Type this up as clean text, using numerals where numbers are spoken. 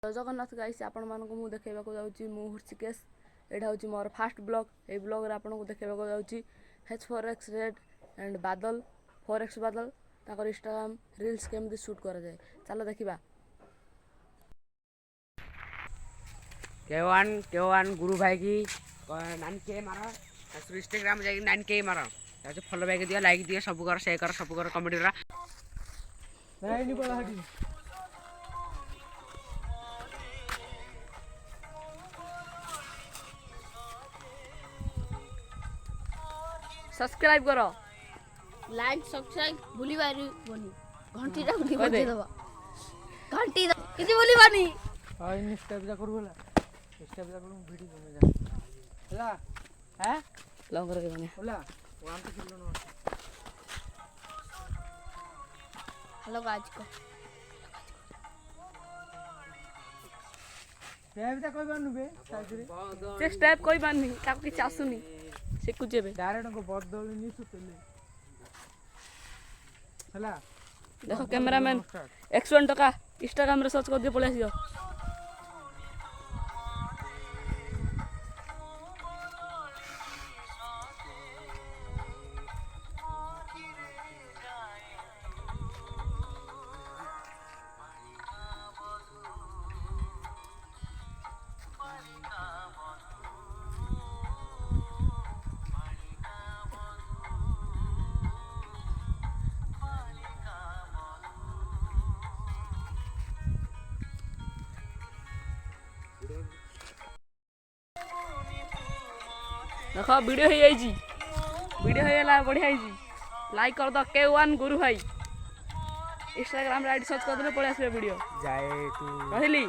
जय जगन्नाथ गाइस आपण मानक मु देखेबाको जाउची मु हृषिकेश एटा होची मोर फास्ट ब्लॉग ए ब्लॉग रे आपण को देखेबाको जाउची H4X रेड एंड बादल 4X बादल ताकर इंस्टाग्राम रील्स केमती शूट करा जाए चलो देखिबा के1 गुरु भाई की 9K मारो इंस्टाग्राम जाके 9K मारो ताजे फॉलो बैक दियो लाइक दियो सब कर शेयर कर सब कर कमेंट करा नहीं नहीं पड़ा हटी सब्सक्राइब करो लाइक सब्सक्राइब भूली बारी बनी घंटी टा भूली बजे दबा घंटी किसी भूली बानी हां इन स्टेप जा करू होला स्टेप जा करू वीडियो बने जा होला हैं लॉन्ग करके बने होला 1 to किलो नो हेलो गाइस को स्टेप जा कोई बानु बे साइड रे से स्टेप कोई बान नहीं ताको किछ आसुनी से कुछ जेबे डायरेक्ट को बदल नहीं सुतले होला देखो कैमरामैन 101 टका इंस्टाग्राम रे सर्च कर दे पळे आसियो देखो वीडियो हो जाइजी वीडियो होइला बढ़िया आइजी लाइक कर दो के1 गुरु भाई इंस्टाग्राम रे आईडी सर्च कर देले पळे आसीबे वीडियो जाए तू कहली